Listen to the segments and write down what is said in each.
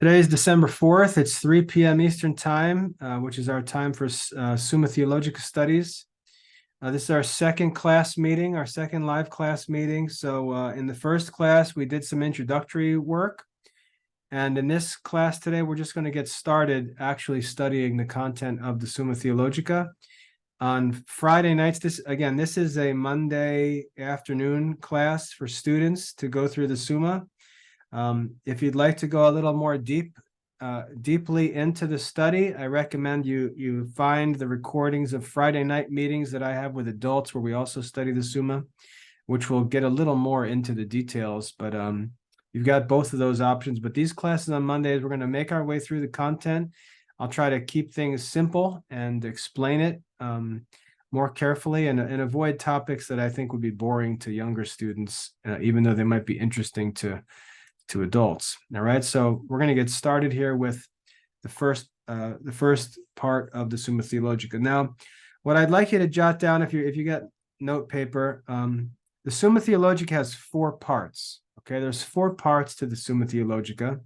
Today is December 4th. It's 3 p.m. Eastern Time, which is our time for Summa Theologica studies. This is our second class meeting, our second live class meeting. So in the first class, we did some introductory work. And in this class today, we're just going to get started actually studying the content of the Summa Theologica. On Friday nights, this is a Monday afternoon class for students to go through the Summa. If you'd like to go a little more deeply into the study, I recommend you find the recordings of Friday night meetings that I have with adults where we also study the Summa, which will get a little more into the details. But you've got both of those options. But these classes on Mondays, we're going to make our way through the content. I'll try to keep things simple and explain it more carefully and avoid topics that I think would be boring to younger students, even though they might be interesting to adults. All right, so we're going to get started here with the first part of the Summa Theologica. Now, what I'd like you to jot down, if you got note paper, the Summa Theologica has 4 parts. Okay, there's 4 parts to the Summa Theologica.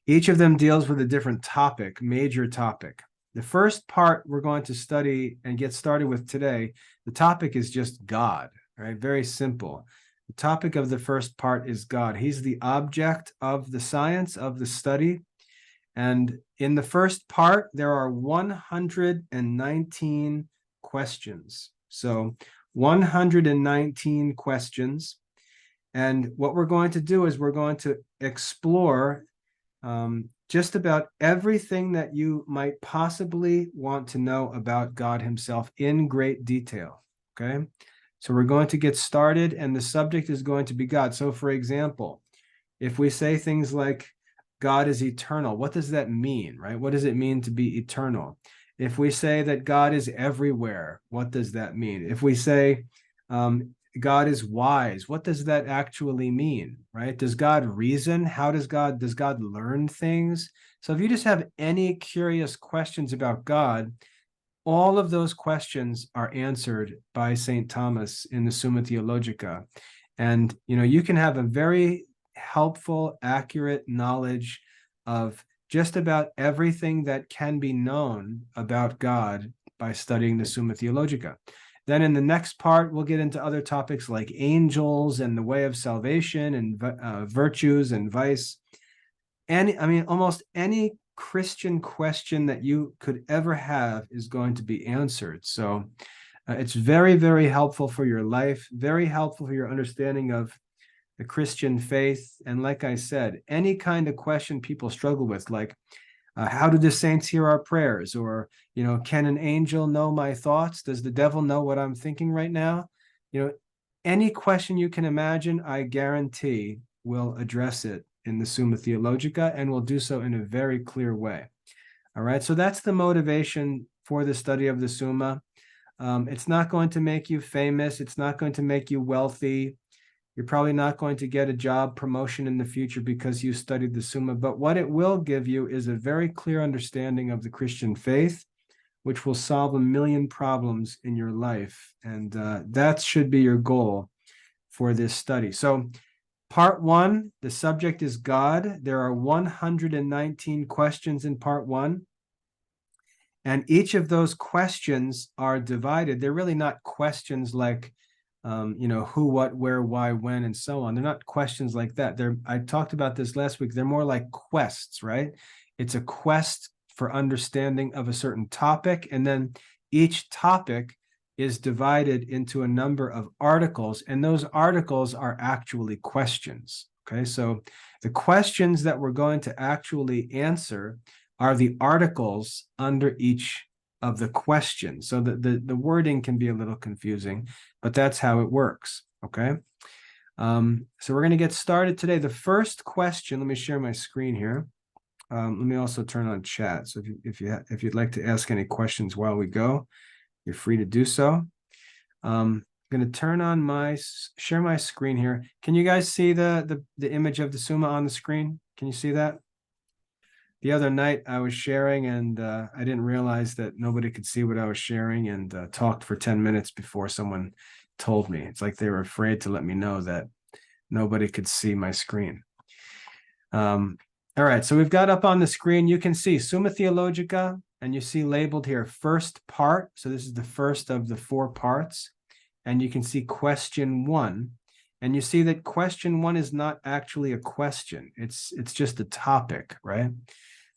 Each of them deals with a different topic, major topic. The first part we're going to study and get started with today, the topic is just God, right? Very simple. The topic of the first part is God. He's the object of the science, of the study. And in the first part, there are 119 questions. So 119 questions. And what we're going to do is we're going to explore just about everything that you might possibly want to know about God himself in great detail. Okay. So we're going to get started, and the subject is going to be God. So for example, if we say things like God is eternal, what does that mean, right? What does it mean to be eternal? If we say that God is everywhere, what does that mean? If we say God is wise, what does that actually mean, right? Does God reason? Does God learn things? So if you just have any curious questions about God, all of those questions are answered by St. Thomas in the Summa Theologica. And, you can have a very helpful, accurate knowledge of just about everything that can be known about God by studying the Summa Theologica. Then in the next part, we'll get into other topics like angels and the way of salvation and virtues and vice. Almost any Christian question that you could ever have is going to be answered. So it's very, very helpful for your life, very helpful for your understanding of the Christian faith. And like I said, any kind of question people struggle with, like how do the saints hear our prayers? Or, can an angel know my thoughts? Does the devil know what I'm thinking right now? Any question you can imagine, I guarantee will address it in the Summa Theologica, and will do so in a very clear way. All right, so that's the motivation for the study of the Summa. It's not going to make you famous. It's not going to make you wealthy. You're probably not going to get a job promotion in the future because you studied the Summa, but what it will give you is a very clear understanding of the Christian faith, which will solve a million problems in your life. And that should be your goal for this study. So Part 1, the subject is God. There are 119 questions in Part 1. And each of those questions are divided. They're really not questions like, who, what, where, why, when, and so on. They're not questions like that. I talked about this last week. They're more like quests, right? It's a quest for understanding of a certain topic. And then each topic is divided into a number of articles, and those articles are actually questions. Okay, so the questions that we're going to actually answer are the articles under each of the questions. So the wording can be a little confusing, but that's how it works. Okay, so we're going to get started today. The first question, let me share my screen here. Let me also turn on chat. So if you'd like to ask any questions while we go, you're free to do so. I'm going to turn on share my screen here. Can you guys see the image of the Summa on the screen? Can you see that? The other night I was sharing, and I didn't realize that nobody could see what I was sharing, and talked for 10 minutes before someone told me. It's like they were afraid to let me know that nobody could see my screen. All right, so we've got up on the screen, you can see Summa Theologica, and you see labeled here first part. So this is the first of the 4 parts. And you can see question 1. And you see that question 1 is not actually a question. It's just a topic, right?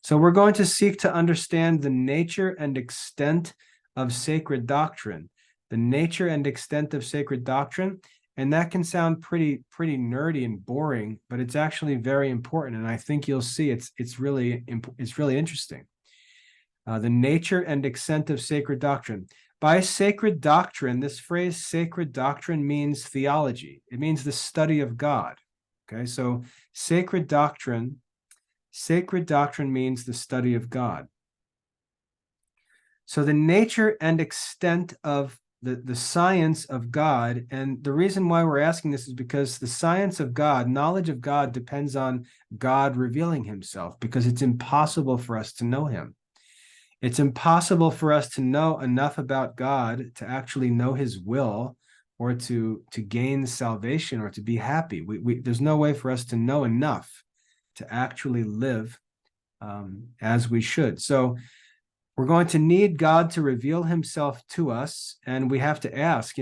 So we're going to seek to understand the nature and extent of sacred doctrine. The nature and extent of sacred doctrine. And that can sound pretty nerdy and boring, but it's actually very important. And I think you'll see it's really interesting. The nature and extent of sacred doctrine. By sacred doctrine, this phrase sacred doctrine means theology. It means the study of God. Okay, so sacred doctrine means the study of God. So the nature and extent of the science of God, and the reason why we're asking this is because the science of God, knowledge of God, depends on God revealing himself, because it's impossible for us to know him. It's impossible for us to know enough about God to actually know his will, or to gain salvation, or to be happy. There's no way for us to know enough to actually live as we should. So we're going to need God to reveal himself to us, and we have to ask,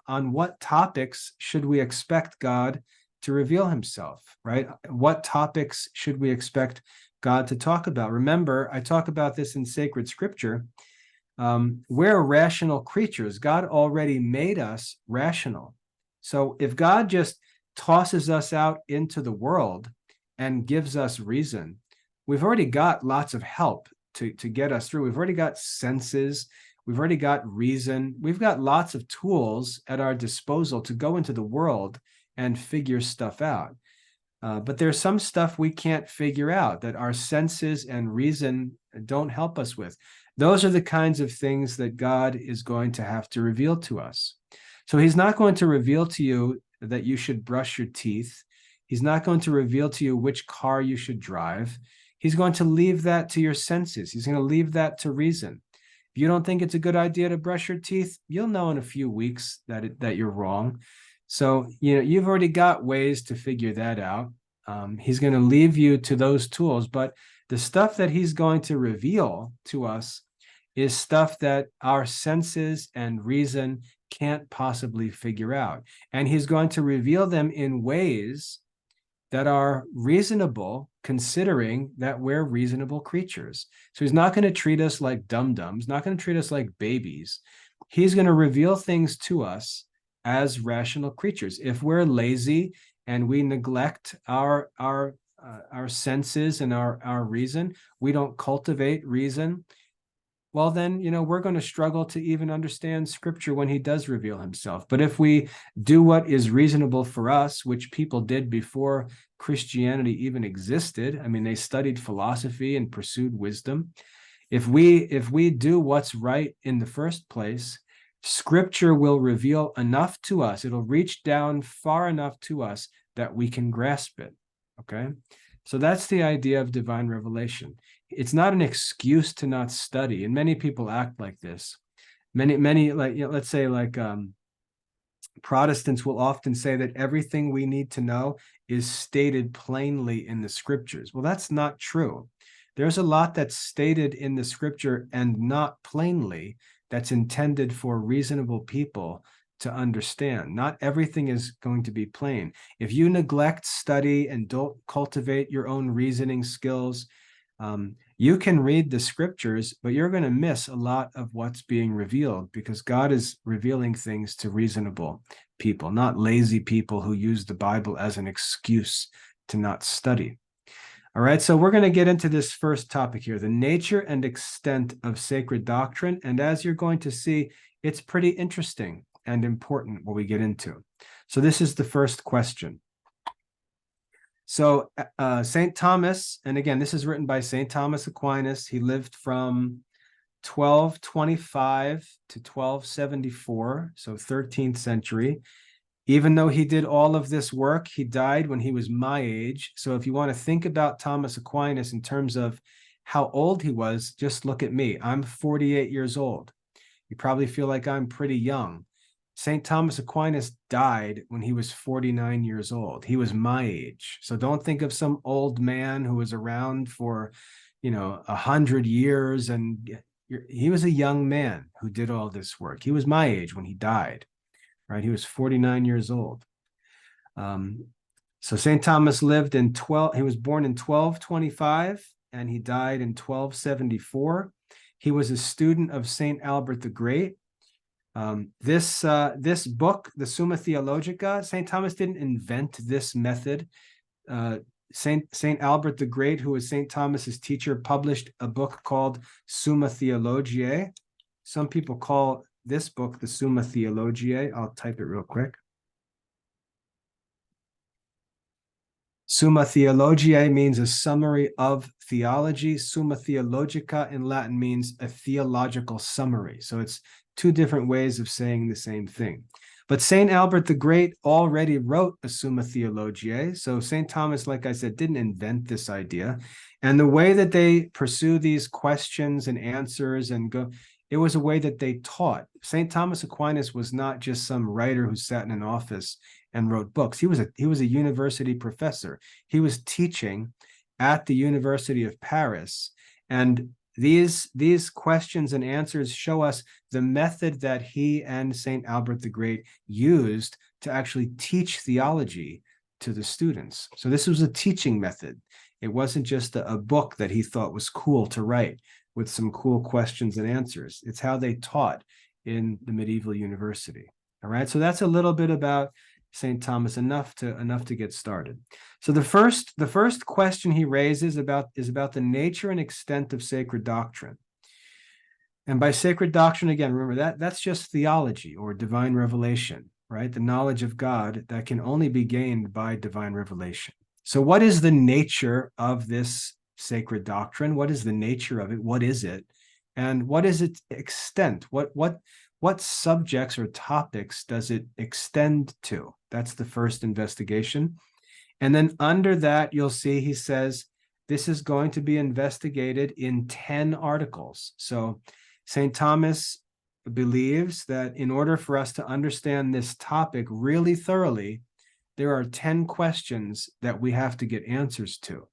on what topics should we expect God to reveal himself, right? What topics should we expect God to talk about? Remember, I talk about this in sacred scripture. We're rational creatures. God already made us rational. So if God just tosses us out into the world and gives us reason, we've already got lots of help to get us through. We've already got senses. We've already got reason. We've got lots of tools at our disposal to go into the world and figure stuff out. But there's some stuff we can't figure out that our senses and reason don't help us with. Those are the kinds of things that God is going to have to reveal to us. So he's not going to reveal to you that you should brush your teeth. He's not going to reveal to you which car you should drive. He's going to leave that to your senses. He's going to leave that to reason. If you don't think it's a good idea to brush your teeth, you'll know in a few weeks that you're wrong. So, you've already got ways to figure that out. He's going to leave you to those tools, but the stuff that he's going to reveal to us is stuff that our senses and reason can't possibly figure out. And he's going to reveal them in ways that are reasonable, considering that we're reasonable creatures. So he's not going to treat us like dum-dums, not going to treat us like babies. He's going to reveal things to us as rational creatures. If we're lazy and we neglect our senses and our reason, we don't cultivate reason, well, then, we're going to struggle to even understand scripture when he does reveal himself. But if we do what is reasonable for us, which people did before Christianity even existed, I mean, they studied philosophy and pursued wisdom. If we do what's right in the first place, scripture will reveal enough to us. It'll reach down far enough to us that we can grasp it. Okay? So that's the idea of divine revelation. It's not an excuse to not study, and many people act like this. Many like, let's say like Protestants will often say that everything we need to know is stated plainly in the scriptures. Well, that's not true. There's a lot that's stated in the scripture and not plainly, that's intended for reasonable people to understand. Not everything is going to be plain. If you neglect study and don't cultivate your own reasoning skills, you can read the scriptures, but you're going to miss a lot of what's being revealed, because God is revealing things to reasonable people, not lazy people who use the Bible as an excuse to not study. All right, so we're going to get into this first topic here, the nature and extent of sacred doctrine. And as you're going to see, it's pretty interesting and important what we get into. So this is the first question. So St. Thomas, and again, this is written by St. Thomas Aquinas. He lived from 1225 to 1274, so 13th century. Even though he did all of this work, he died when he was my age. So if you want to think about Thomas Aquinas in terms of how old he was, just look at me. I'm 48 years old. You probably feel like I'm pretty young. St. Thomas Aquinas died when he was 49 years old. He was my age. So don't think of some old man who was around for, 100 years. And he was a young man who did all this work. He was my age when he died, right? He was 49 years old. So St. Thomas he was born in 1225 and he died in 1274. He was a student of St. Albert the Great. This book, the Summa Theologica, St. Thomas didn't invent this method. St. Albert the Great, who was St. Thomas's teacher, published a book called Summa Theologiae. Some people call this book the Summa Theologiae. I'll type it real quick. Summa Theologiae means a summary of theology. Summa Theologica in Latin means a theological summary. So it's two different ways of saying the same thing. But St. Albert the Great already wrote a Summa Theologiae. So St. Thomas, like I said, didn't invent this idea. And the way that they pursue these questions and answers it was a way that they taught. St. Thomas Aquinas was not just some writer who sat in an office and wrote books. He was a university professor. He was teaching at the University of Paris. And these questions and answers show us the method that he and St. Albert the Great used to actually teach theology to the students. So this was a teaching method. It wasn't just a book that he thought was cool to write with some cool questions and answers. It's how they taught in the medieval university. All right, so that's a little bit about St. Thomas, enough to get started. So the first question he raises is about the nature and extent of sacred doctrine. And by sacred doctrine, again, remember that's just theology or divine revelation, right? The knowledge of God that can only be gained by divine revelation. So what is the nature of this sacred doctrine? What is the nature of it? What is it? And what is its extent? What subjects or topics does it extend to? That's the first investigation. And then under that, you'll see he says, this is going to be investigated in 10 articles. So St. Thomas believes that in order for us to understand this topic really thoroughly, there are 10 questions that we have to get answers to.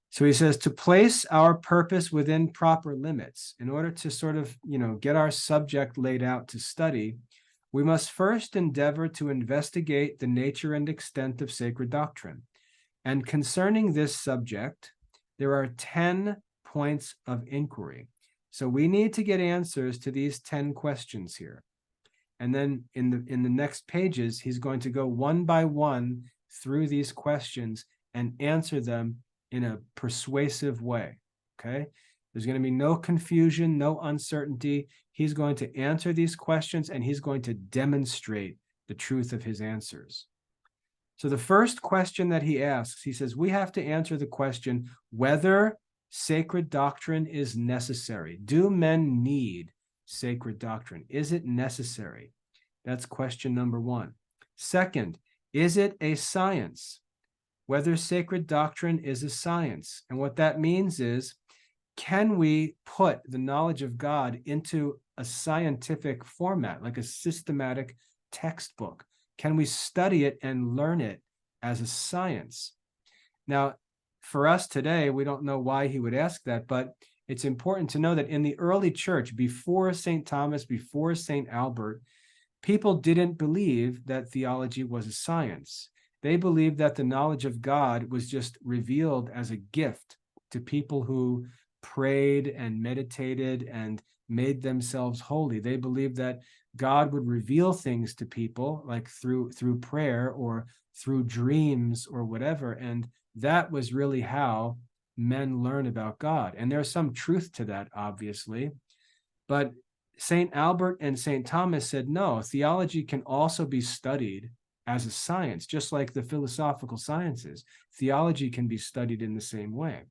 So he says, to place our purpose within proper limits, in order to sort of, get our subject laid out to study, we must first endeavor to investigate the nature and extent of sacred doctrine. And concerning this subject, there are 10 points of inquiry. So we need to get answers to these 10 questions here. And then in the next pages, he's going to go one by one through these questions and answer them in a persuasive way, okay? There's going to be no confusion, no uncertainty. He's going to answer these questions and he's going to demonstrate the truth of his answers. So the first question that he asks, he says, we have to answer the question whether sacred doctrine is necessary. Do men need sacred doctrine? Is it necessary? That's question number one. Second, is it a science? Whether sacred doctrine is a science. And what that means is, can we put the knowledge of God into a scientific format, like a systematic textbook? Can we study it and learn it as a science? Now, for us today, we don't know why he would ask that, but it's important to know that in the early church, before St. Thomas, before St. Albert, people didn't believe that theology was a science. They believed that the knowledge of God was just revealed as a gift to people who prayed and meditated and made themselves holy. They believed that God would reveal things to people, like through prayer or through dreams or whatever. And that was really how men learn about God. And there's some truth to that, obviously. But St. Albert and St. Thomas said, no, theology can also be studied as a science, just like the philosophical sciences. Theology can be studied in the same way.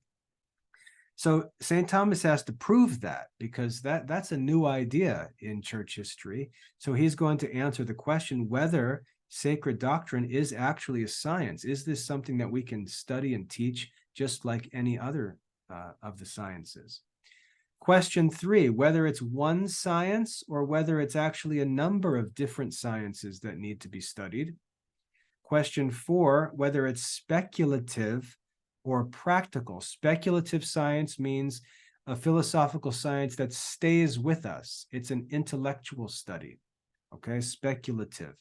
So St. Thomas has to prove that, because that's a new idea in church history. So he's going to answer the question whether sacred doctrine is actually a science. Is this something that we can study and teach just like any other of the sciences? Question 3, whether it's one science or whether it's actually a number of different sciences that need to be studied. Question 4, whether it's speculative or practical. Speculative science means a philosophical science that stays with us. It's an intellectual study, okay? Speculative.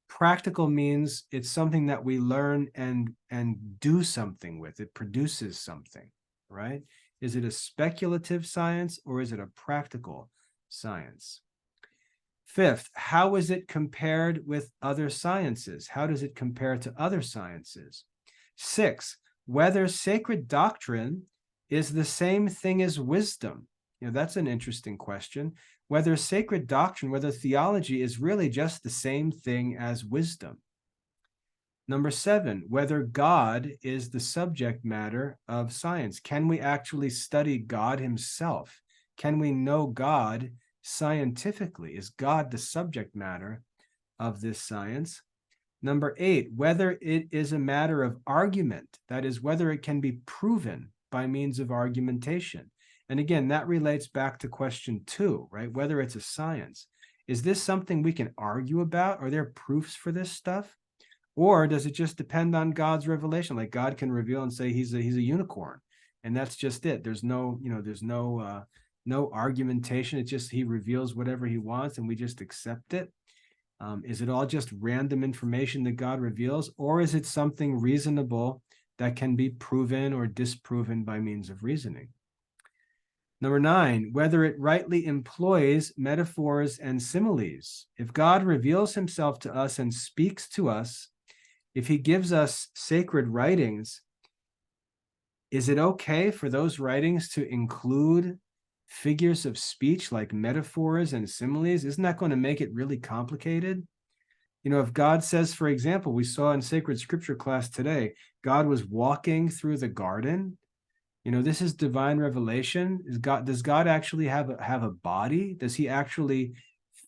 Practical means it's something that we learn and do something with. It produces something, right? Is it a speculative science or is it a practical science? 5th, how is it compared with other sciences? How does it compare to other sciences? 6th, whether sacred doctrine is the same thing as wisdom. That's an interesting question. Whether sacred doctrine, whether theology is really just the same thing as wisdom. Number 7, whether God is the subject matter of science. Can we actually study God himself? Can we know God scientifically? Is God the subject matter of this science? Number 8, whether it is a matter of argument, that is, whether it can be proven by means of argumentation. And again, that relates back to question 2, right? Whether it's a science. Is this something we can argue about? Are there proofs for this stuff? Or does it just depend on God's revelation? Like God can reveal and say he's a unicorn, and that's just it. There's no, no argumentation. It's just he reveals whatever he wants, and we just accept it. Is it all just random information that God reveals, or is it something reasonable that can be proven or disproven by means of reasoning? Number 9, whether it rightly employs metaphors and similes. If God reveals himself to us and speaks to us, if he gives us sacred writings, is it okay for those writings to include figures of speech like metaphors and similes? Isn't that going to make it really complicated? If God says, for example, we saw in sacred scripture class today, God was walking through the garden. This is divine revelation. Does God actually have a body? Does he actually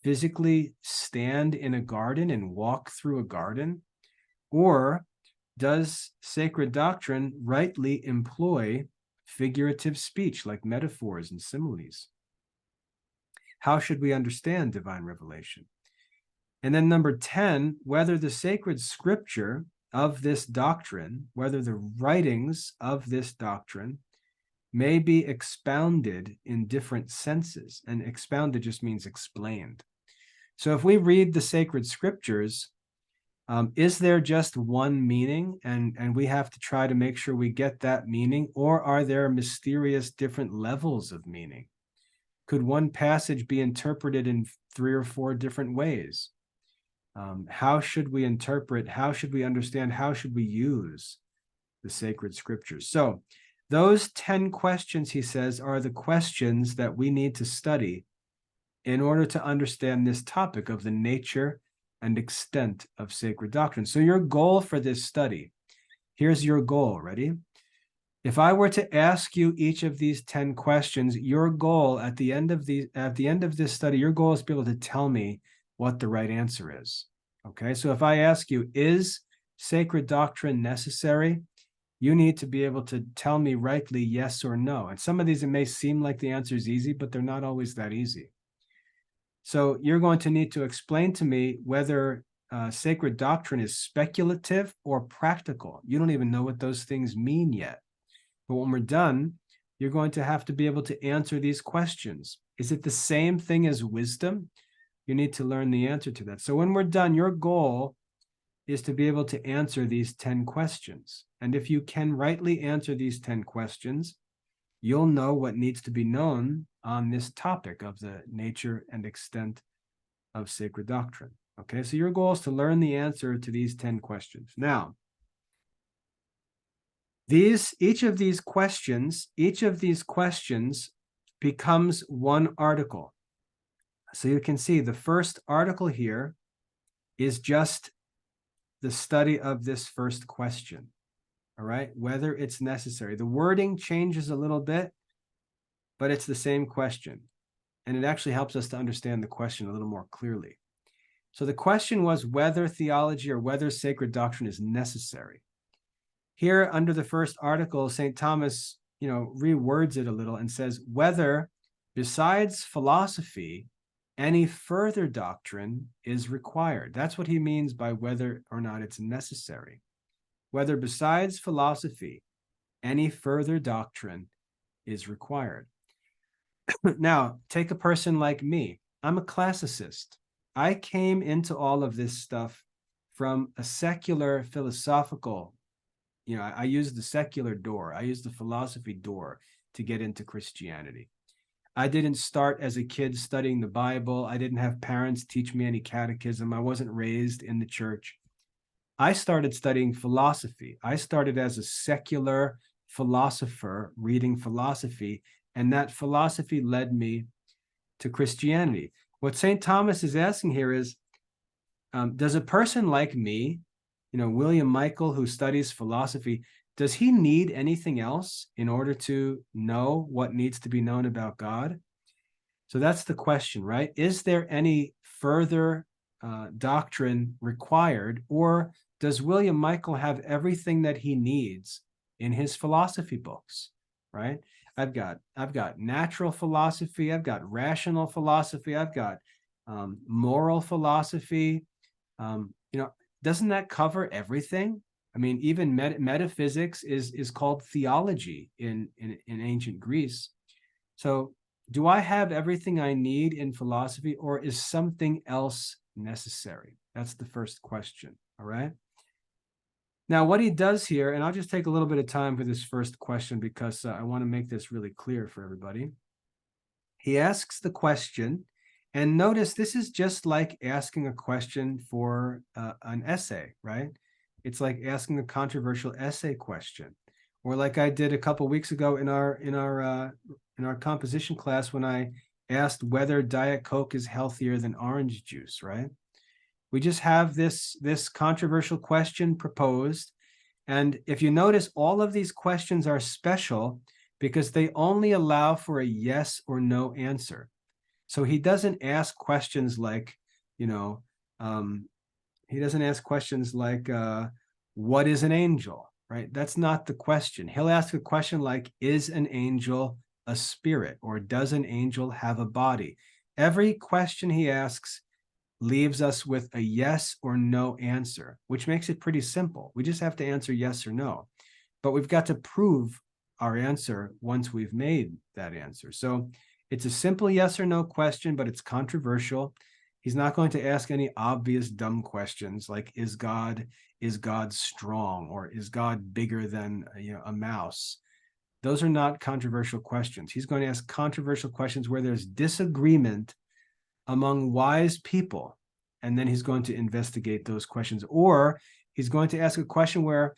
physically stand in a garden and walk through a garden? Or does sacred doctrine rightly employ figurative speech like metaphors and similes? How should we understand divine revelation? And then number 10, whether the sacred scripture of this doctrine, whether the writings of this doctrine may be expounded in different senses. And expounded just means explained. So if we read the sacred scriptures, is there just one meaning and we have to try to make sure we get that meaning, or are there mysterious different levels of meaning? Could one passage be interpreted in 3 or 4 different ways? How should we interpret? How should we understand? How should we use the sacred scriptures? So those 10 questions, he says, are the questions that we need to study in order to understand this topic of the nature and extent of sacred doctrine. So your goal for this study, here's your goal, ready? If I were to ask you each of these 10 questions, your goal at the end of this study, your goal is to be able to tell me what the right answer is. Okay, so if I ask you, is sacred doctrine necessary? You need to be able to tell me rightly yes or no. And some of these, it may seem like the answer is easy, but they're not always that easy. So you're going to need to explain to me whether sacred doctrine is speculative or practical. You don't even know what those things mean yet. But when we're done, you're going to have to be able to answer these questions. Is it the same thing as wisdom? You need to learn the answer to that. So when we're done, your goal is to be able to answer these 10 questions. And if you can rightly answer these 10 questions, you'll know what needs to be known on this topic of the nature and extent of sacred doctrine. Okay, so your goal is to learn the answer to these 10 questions. Now, each of these questions becomes one article. So you can see the first article here is just the study of this first question. All right, whether it's necessary. The wording changes a little bit, but it's the same question. And it actually helps us to understand the question a little more clearly. So the question was whether theology or whether sacred doctrine is necessary. Here under the first article, St. Thomas, rewords it a little and says whether Besides philosophy, any further doctrine is required. That's what he means by whether or not it's necessary. Whether besides philosophy, any further doctrine is required. Now, take a person like me. I'm a classicist. I came into all of this stuff from a secular philosophical, I used the secular door. I used the philosophy door to get into Christianity. I didn't start as a kid studying the Bible. I didn't have parents teach me any catechism. I wasn't raised in the church. I started studying philosophy. I started as a secular philosopher reading philosophy, and that philosophy led me to Christianity. What St. Thomas is asking here is, does a person like me, William Michael, who studies philosophy, does he need anything else in order to know what needs to be known about God? So that's the question, right? Is there any further doctrine required, or does William Michael have everything that he needs in his philosophy books, right? I've got natural philosophy, I've got rational philosophy, I've got moral philosophy. Doesn't that cover everything? I mean, even metaphysics is called theology in ancient Greece. So do I have everything I need in philosophy, or is something else necessary? That's the first question, all right? Now, what he does here, and I'll just take a little bit of time for this first question because I want to make this really clear for everybody. He asks the question, and notice this is just like asking a question for an essay, right? It's like asking a controversial essay question, or like I did a couple weeks ago in our composition class when I asked whether Diet Coke is healthier than orange juice, right? We just have this controversial question proposed. And if you notice, all of these questions are special because they only allow for a yes or no answer. So he doesn't ask questions like, he doesn't ask questions like, what is an angel, right? That's not the question. He'll ask a question like, is an angel a spirit, or does an angel have a body? Every question he asks leaves us with a yes or no answer, which makes it pretty simple. We just have to answer yes or no, but we've got to prove our answer once we've made that answer. So it's a simple yes or no question, but it's controversial. He's not going to ask any obvious dumb questions like, is God strong, or is God bigger than a mouse? Those are not controversial questions. He's going to ask controversial questions where there's disagreement among wise people, and then he's going to investigate those questions. Or he's going to ask a question where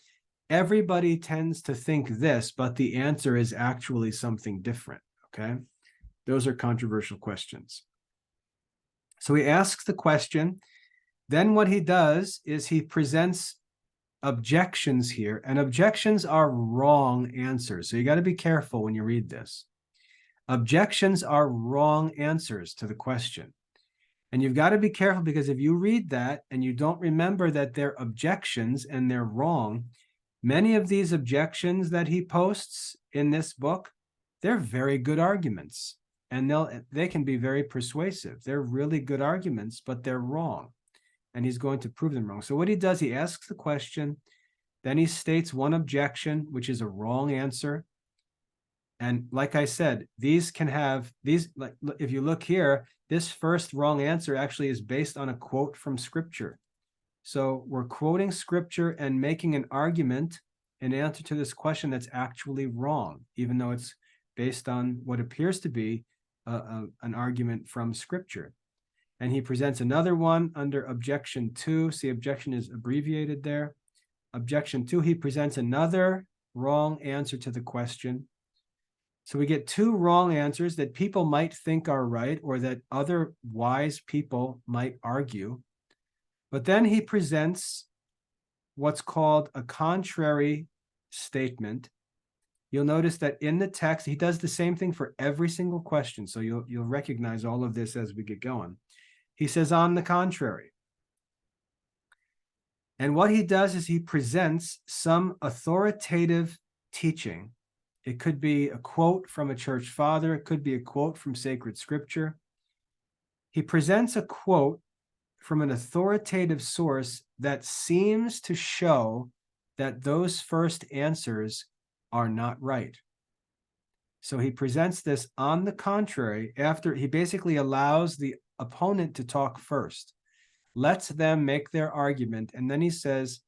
everybody tends to think this, but the answer is actually something different, okay? Those are controversial questions. So he asks the question. Then what he does is he presents objections here, and objections are wrong answers. So you got to be careful when you read this. Objections are wrong answers to the question. And you've got to be careful, because if you read that and you don't remember that they're objections and they're wrong, many of these objections that he posts in this book, they're very good arguments, and they can be very persuasive. They're really good arguments, but they're wrong, and he's going to prove them wrong. So what he does, he asks the question, then he states one objection, which is a wrong answer. And like I said, these can have these, like, if you look here, this first wrong answer actually is based on a quote from scripture. So we're quoting scripture and making an argument in answer to this question that's actually wrong, even though it's based on what appears to be an argument from scripture. And he presents another one under objection 2. See, objection is abbreviated there. Objection 2, he presents another wrong answer to the question. So we get 2 wrong answers that people might think are right, or that other wise people might argue. But then he presents what's called a contrary statement. You'll notice that in the text, he does the same thing for every single question. So you'll recognize all of this as we get going. He says, on the contrary. And what he does is he presents some authoritative teaching It could be a quote from a church father. It could be a quote from sacred scripture. He presents a quote from an authoritative source that seems to show that those first answers are not right. So he presents this on the contrary, after he basically allows the opponent to talk first, lets them make their argument, and then he says,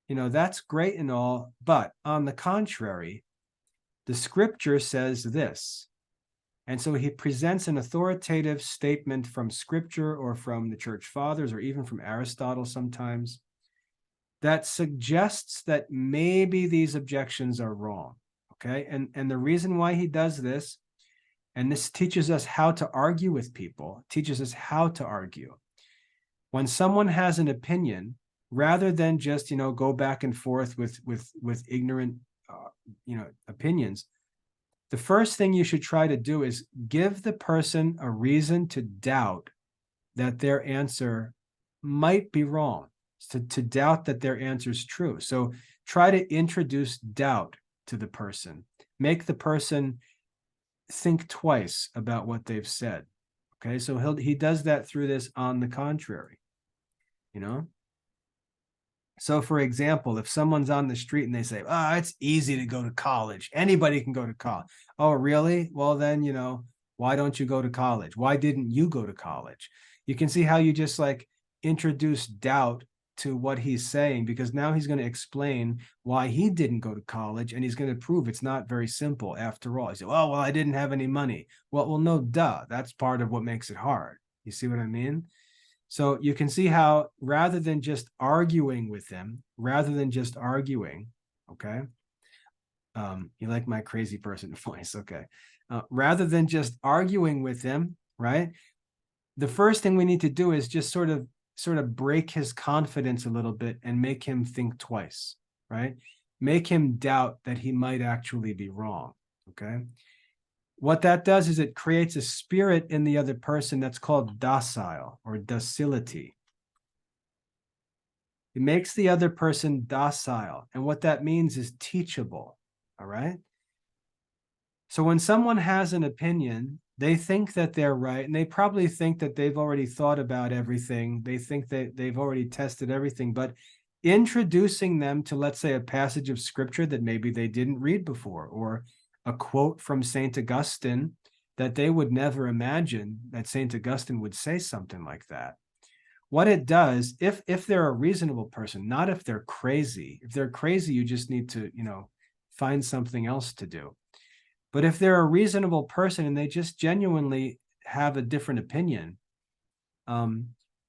that's great and all, but on the contrary, the scripture says this. And so he presents an authoritative statement from scripture or from the church fathers or even from Aristotle sometimes that suggests that maybe these objections are wrong. Okay. And the reason why he does this, and this teaches us how to argue with people, teaches us how to argue. When someone has an opinion, rather than just, go back and forth with ignorant, opinions, the first thing you should try to do is give the person a reason to doubt that their answer might be wrong, to doubt that their answer is true. So try to introduce doubt to the person. Make the person think twice about what they've said. Okay, so he does that through this on the contrary, So for example, if someone's on the street and they say, it's easy to go to college. Anybody can go to college. Oh, really? Well, then, why don't you go to college? Why didn't you go to college? You can see how you just like introduce doubt to what he's saying, because now he's going to explain why he didn't go to college, and he's going to prove it's not very simple after all. He said, well, I didn't have any money. Well, no, duh. That's part of what makes it hard. You see what I mean? So you can see how rather than just arguing with them, okay, you like my crazy person voice, okay. Rather than just arguing with them, right, the first thing we need to do is just sort of break his confidence a little bit and make him think twice, right? Make him doubt that he might actually be wrong, okay? What that does is it creates a spirit in the other person that's called docile or docility. It makes the other person docile. And what that means is teachable, all right? So when someone has an opinion, they think that they're right, and they probably think that they've already thought about everything. They think that they've already tested everything, but introducing them to, let's say, a passage of scripture that maybe they didn't read before, or a quote from St. Augustine that they would never imagine that St. Augustine would say something like that. What it does, if they're a reasonable person, not if they're crazy. If they're crazy, you just need to, find something else to do. But if they're a reasonable person and they just genuinely have a different opinion,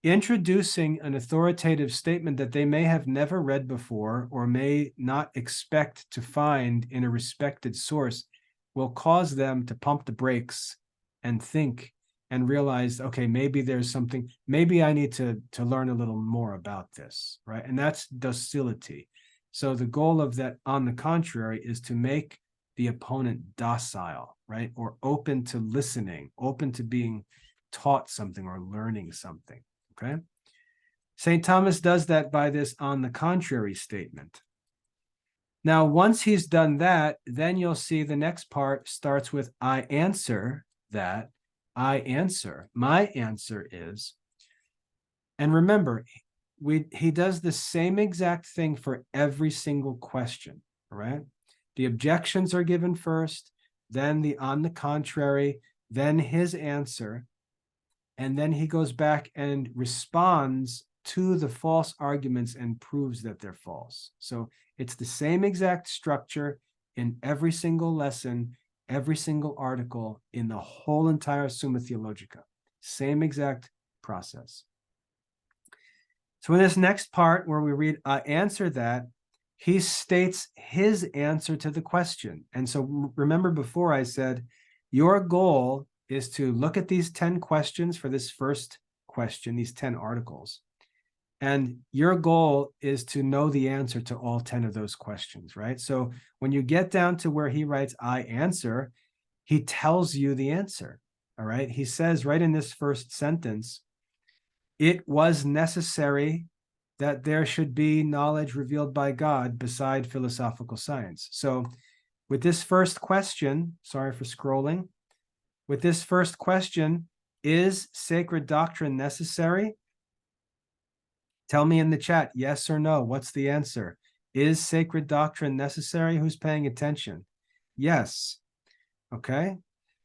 introducing an authoritative statement that they may have never read before or may not expect to find in a respected source will cause them to pump the brakes and think and realize, okay, maybe there's something, maybe I need to learn a little more about this, right? And that's docility. So the goal of that, on the contrary, is to make the opponent docile, right? Or open to listening, open to being taught something or learning something, okay? St. Thomas does that by this on the contrary statement. Now, once he's done that, then you'll see the next part starts with, I answer that, I answer. My answer is, and remember, he does the same exact thing for every single question, all right? The objections are given first, then the on the contrary, then his answer, and then he goes back and responds to the false arguments and proves that they're false. So it's the same exact structure in every single lesson, every single article in the whole entire Summa Theologica. Same exact process. So in this next part where we read, answer that, he states his answer to the question. And so remember before I said, your goal is to look at these 10 questions for this first question, these 10 articles. And your goal is to know the answer to all 10 of those questions, right? So when you get down to where he writes, I answer, he tells you the answer, all right? He says right in this first sentence, it was necessary that there should be knowledge revealed by God beside philosophical science. So with this first question, sorry for scrolling, with this first question, is sacred doctrine necessary? Tell me in the chat, yes or no. What's the answer? Is sacred doctrine necessary? Who's paying attention? Yes. Okay.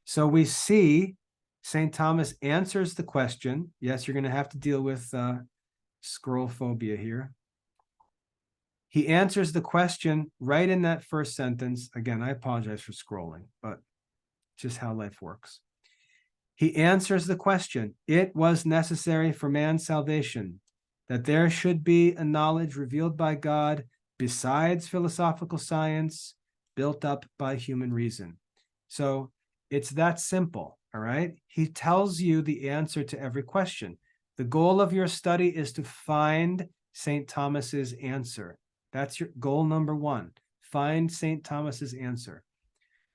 So we see St. Thomas answers the question. Yes, you're going to have to deal with scroll phobia here. He answers the question right in that first sentence. Again, I apologize for scrolling, but just how life works. He answers the question, it was necessary for man's salvation that there should be a knowledge revealed by God besides philosophical science, built up by human reason. So it's that simple, all right? He tells you the answer to every question. The goal of your study is to find St. Thomas's answer. That's your goal number one. Find St. Thomas's answer.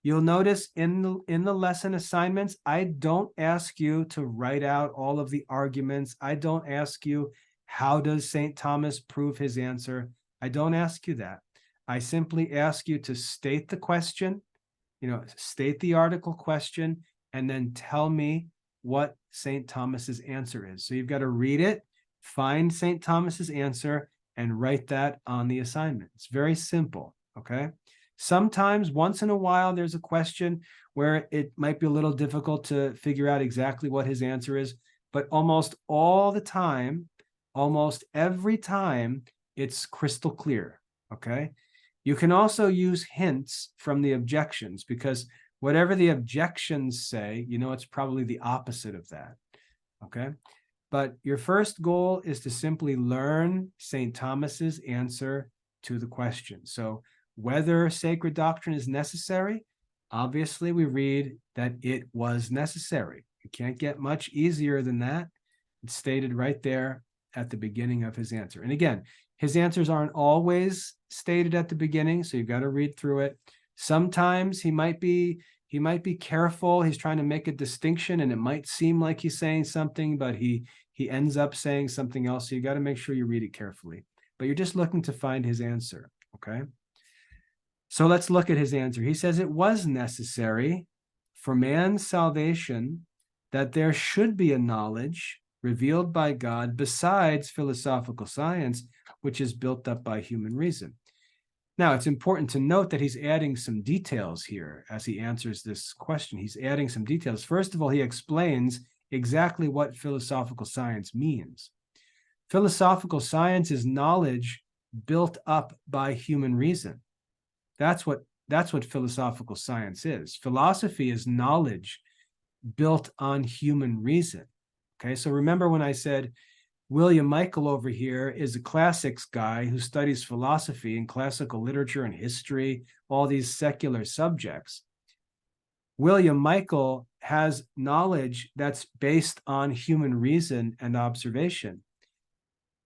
You'll notice in the lesson assignments, I don't ask you to write out all of the arguments. I don't ask you, how does St. Thomas prove his answer? I don't ask you that. I simply ask you to state the question, state the article question, and then tell me what St. Thomas's answer is. So you've got to read it, find St. Thomas's answer, and write that on the assignment. It's very simple, okay? Sometimes, once in a while, there's a question where it might be a little difficult to figure out exactly what his answer is, but almost all the time, almost every time, it's crystal clear, okay? You can also use hints from the objections, because whatever the objections say, it's probably the opposite of that, okay? But your first goal is to simply learn St. Thomas's answer to the question. So whether sacred doctrine is necessary, obviously we read that it was necessary. You can't get much easier than that. It's stated right there at the beginning of his answer. And again, his answers aren't always stated at the beginning, so you've got to read through it. Sometimes he might be careful. He's trying to make a distinction, and it might seem like he's saying something, but he ends up saying something else. So you got to make sure you read it carefully. But you're just looking to find his answer, okay? So let's look at his answer. He says it was necessary for man's salvation that there should be a knowledge revealed by God besides philosophical science, which is built up by human reason. Now, it's important to note that he's adding some details here as he answers this question. He's adding some details. First of all, he explains exactly what philosophical science means. Philosophical science is knowledge built up by human reason. That's what philosophical science is. Philosophy is knowledge built on human reason. Okay, so remember when I said William Michael over here is a classics guy who studies philosophy and classical literature and history, all these secular subjects. William Michael has knowledge that's based on human reason and observation.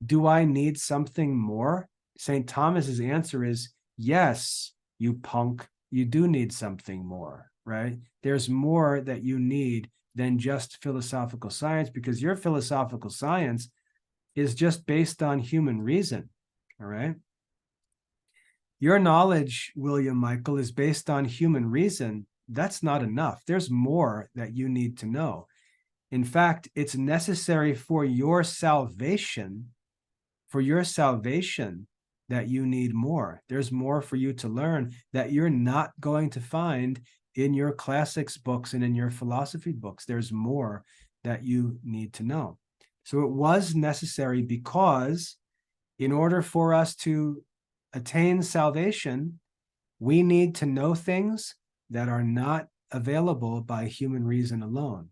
Do I need something more? St. Thomas's answer is yes, you punk, you do need something more, right? There's more that you need than just philosophical science, because your philosophical science is just based on human reason, all right? Your knowledge, William Michael, is based on human reason. That's not enough. There's more that you need to know. In fact, it's necessary for your salvation, that you need more. There's more for you to learn that you're not going to find in your classics books and in your philosophy books. There's more that you need to know. So it was necessary because in order for us to attain salvation, we need to know things that are not available by human reason alone.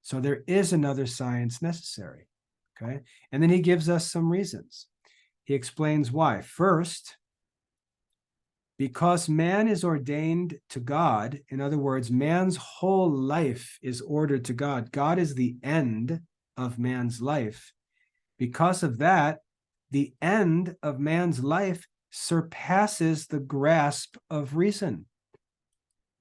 So there is another science necessary, okay? And then he gives us some reasons. He explains why. First, because man is ordained to God, in other words, man's whole life is ordered to God. God is the end of man's life. Because of that, the end of man's life surpasses the grasp of reason.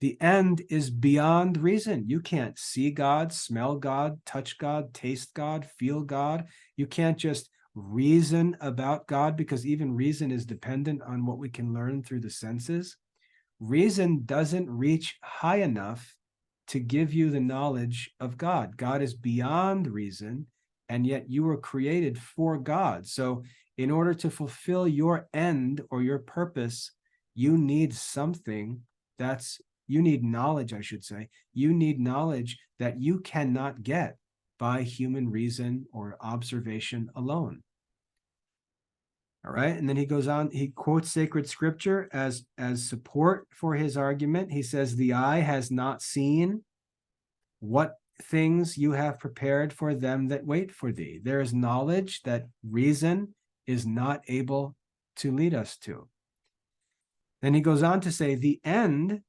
The end is beyond reason. You can't see God, smell God, touch God, taste God, feel God. You can't just reason about God, because even reason is dependent on what we can learn through the senses. reason doesn't reach high enough to give you the knowledge of God. God is beyond reason, and yet you were created for God. So in order to fulfill your end or your purpose, you need something you need knowledge, I should say. You need knowledge that you cannot get by human reason or observation alone. All right. And then he goes on, he quotes sacred scripture as support for his argument. He says, the eye has not seen what things you have prepared for them that wait for thee. There is knowledge that reason is not able to lead us to. Then he goes on to say, the end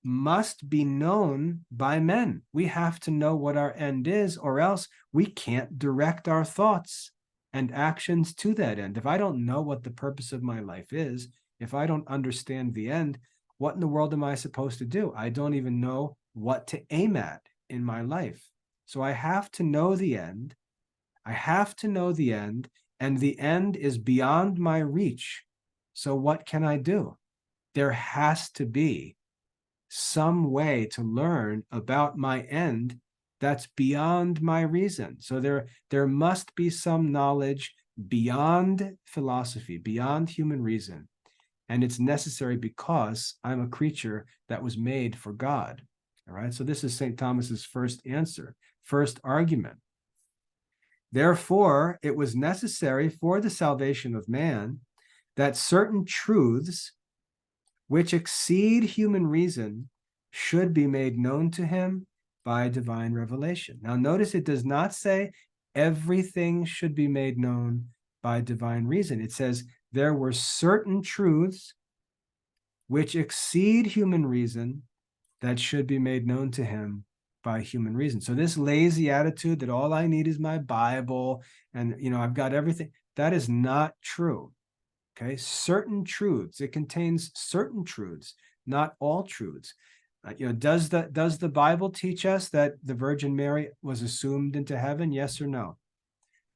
must be known by men. We have to know what our end is, or else we can't direct our thoughts and actions to that end. If I don't know what the purpose of my life is, if I don't understand the end, what in the world am I supposed to do? I don't even know what to aim at in my life. So I have to know the end. I have to know the end, and the end is beyond my reach. So what can I do? There has to be some way to learn about my end that's beyond my reason. So there must be some knowledge beyond philosophy, beyond human reason. And it's necessary because I'm a creature that was made for God. All right. So this is St. Thomas's first answer, first argument. Therefore, it was necessary for the salvation of man that certain truths which exceed human reason should be made known to him by divine revelation. Now, notice it does not say everything should be made known by divine reason. It says there were certain truths which exceed human reason that should be made known to him by human reason. So this lazy attitude that all I need is my Bible and, I've got everything, that is not true. Okay, certain truths. It contains certain truths, not all truths. Does the Bible teach us that the Virgin Mary was assumed into heaven? Yes or no?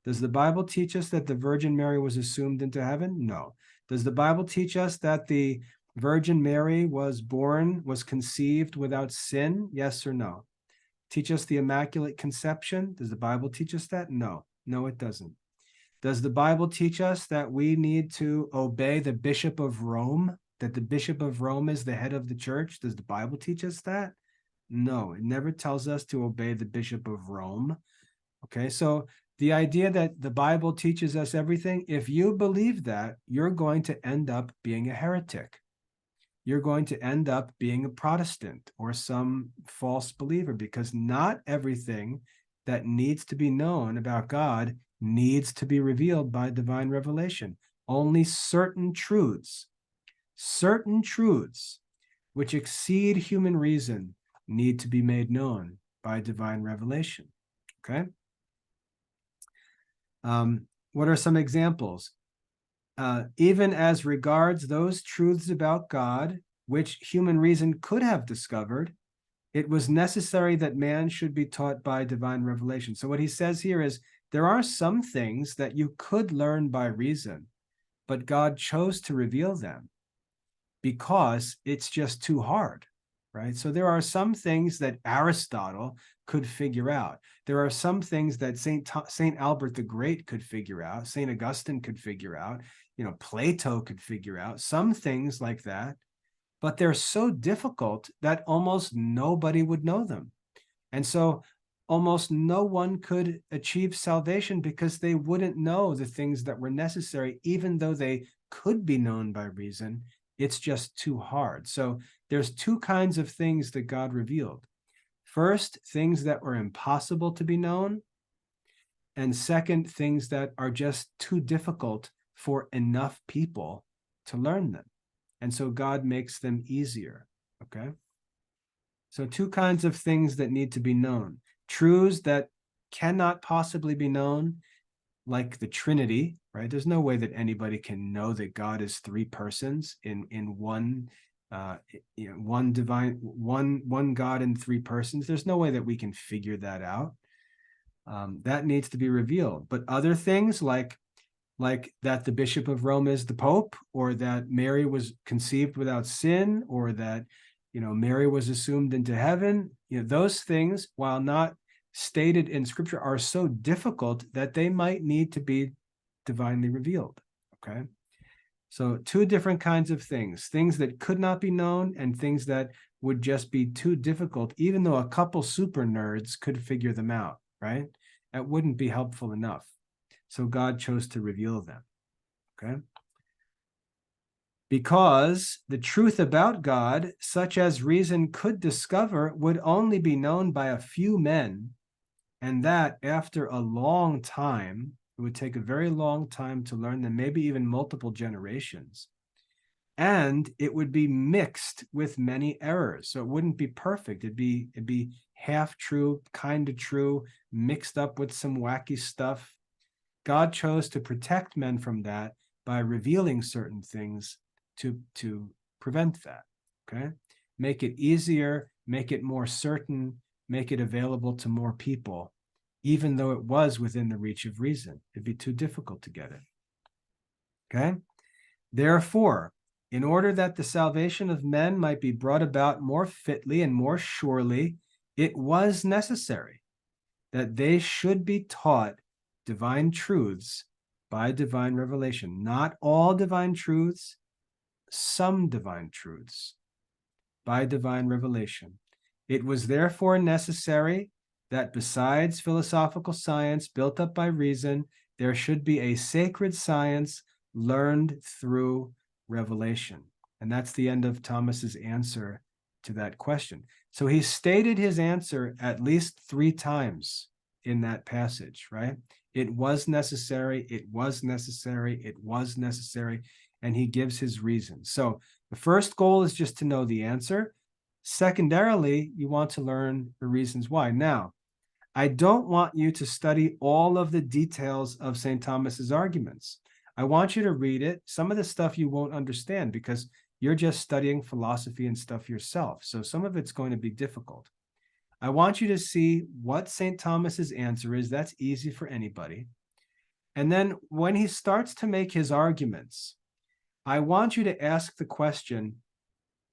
Does the Bible teach us that the Virgin Mary was assumed into heaven? No. Does the Bible teach us that the Virgin Mary was conceived without sin? Yes or no? Teach us the Immaculate Conception? Does the Bible teach us that? No. No, it doesn't. Does the Bible teach us that we need to obey the Bishop of Rome, that the Bishop of Rome is the head of the church? Does the Bible teach us that? No, it never tells us to obey the Bishop of Rome. Okay, so the idea that the Bible teaches us everything, if you believe that, you're going to end up being a heretic. You're going to end up being a Protestant or some false believer, because not everything that needs to be known about God needs to be revealed by divine revelation. Only certain truths which exceed human reason need to be made known by divine revelation. Okay. What are some examples? Even as regards those truths about God, which human reason could have discovered, it was necessary that man should be taught by divine revelation. So what he says here is, there are some things that you could learn by reason, but God chose to reveal them because it's just too hard, right? So there are some things that Aristotle could figure out. There are some things that Saint Albert the Great could figure out, Saint Augustine could figure out, Plato could figure out, some things like that, but they're so difficult that almost nobody would know them. And so almost no one could achieve salvation because they wouldn't know the things that were necessary, even though they could be known by reason. It's just too hard. So there's two kinds of things that God revealed. First, things that were impossible to be known. And second, things that are just too difficult for enough people to learn them. And so God makes them easier. Okay. So two kinds of things that need to be known. Truths that cannot possibly be known, like the Trinity, right? There's no way that anybody can know that God is three persons in one one God in three persons. There's no way that we can figure that out. That needs to be revealed. But other things like like that the Bishop of Rome is the Pope, or that Mary was conceived without sin, or that, Mary was assumed into heaven. Those things, while not stated in Scripture, are so difficult that they might need to be divinely revealed. Okay. So two different kinds of things that could not be known and things that would just be too difficult, even though a couple super nerds could figure them out, right? That wouldn't be helpful enough. So God chose to reveal them, okay? Because the truth about God, such as reason could discover, would only be known by a few men, and that after a long time. It would take a very long time to learn them, maybe even multiple generations. And it would be mixed with many errors. So it wouldn't be perfect. It'd be half true, kind of true, mixed up with some wacky stuff. God chose to protect men from that by revealing certain things to prevent that. Okay. Make it easier, make it more certain, make it available to more people, even though it was within the reach of reason. It'd be too difficult to get it. Okay. Therefore, in order that the salvation of men might be brought about more fitly and more surely, it was necessary that they should be taught divine truths by divine revelation. Not all divine truths, some divine truths by divine revelation. It was therefore necessary that besides philosophical science built up by reason, there should be a sacred science learned through revelation. And that's the end of Thomas's answer to that question. So he stated his answer at least 3 times in that passage, right? It was necessary, it was necessary, it was necessary, and he gives his reason. So the first goal is just to know the answer. Secondarily, you want to learn the reasons why. Now, I don't want you to study all of the details of St. Thomas's arguments. I want you to read it. Some of the stuff you won't understand because you're just studying philosophy and stuff yourself. So some of it's going to be difficult. I want you to see what St. Thomas's answer is. That's easy for anybody. And then when he starts to make his arguments, I want you to ask the question,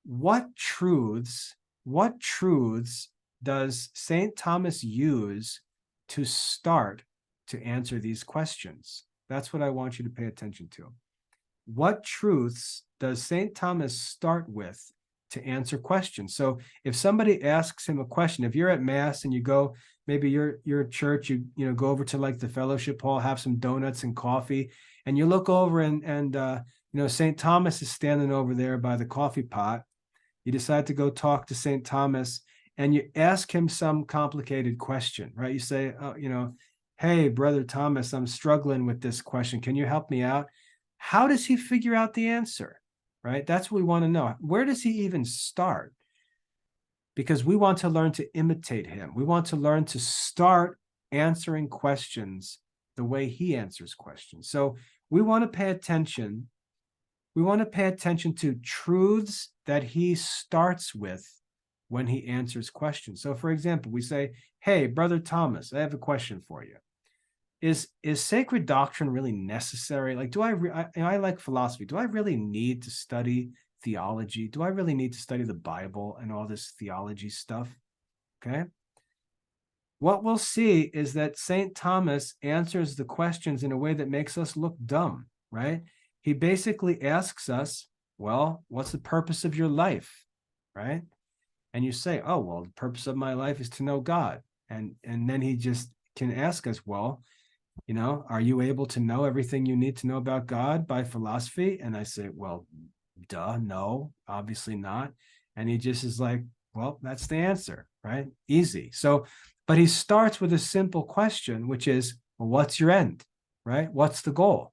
what truths does St. Thomas use to start to answer these questions? That's what I want you to pay attention to. What truths does St. Thomas start with to answer questions? So if somebody asks him a question, if you're at Mass and you go, maybe you're at church, you go over to like the fellowship hall, have some donuts and coffee, and you look over and St. Thomas is standing over there by the coffee pot. You decide to go talk to St. Thomas and you ask him some complicated question, right? You say, hey, Brother Thomas, I'm struggling with this question. Can you help me out? How does he figure out the answer, right? That's what we want to know. Where does he even start? Because we want to learn to imitate him. We want to learn to start answering questions the way he answers questions. So we want to pay attention. We want to pay attention to truths that he starts with when he answers questions. So for example, we say, hey, Brother Thomas, I have a question for you. Is sacred doctrine really necessary? Like, I like philosophy. Do I really need to study theology? Do I really need to study the Bible and all this theology stuff? Okay. What we'll see is that St. Thomas answers the questions in a way that makes us look dumb, right? He basically asks us, well, what's the purpose of your life, right? And you say, oh, well, the purpose of my life is to know God. And then he just can ask us, well, are you able to know everything you need to know about God by philosophy? And I say, well, duh, no, obviously not. And he just is like, well, that's the answer, right? Easy. So, but he starts with a simple question, which is, well, what's your end, right? What's the goal?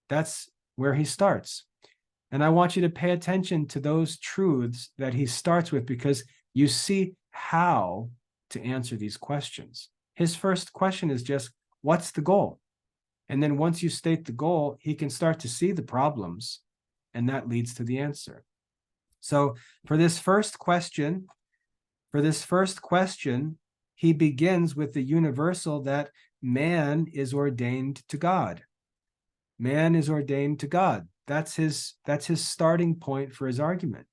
That's where he starts. And I want you to pay attention to those truths that he starts with because you see how to answer these questions. His first question is just, what's the goal? And then once you state the goal, he can start to see the problems, and that leads to the answer. So for this first question, he begins with the universal that man is ordained to God. Man is ordained to God. That's his starting point for his argument.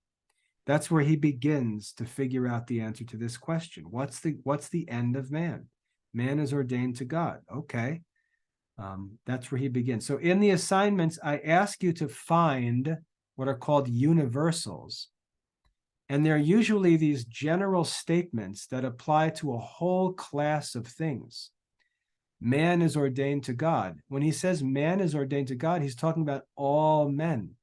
That's where he begins to figure out the answer to this question. What's the end of man? Man is ordained to God. Okay. That's where he begins. So in the assignments, I ask you to find what are called universals. And they're usually these general statements that apply to a whole class of things. Man is ordained to God. When he says man is ordained to God, he's talking about all men.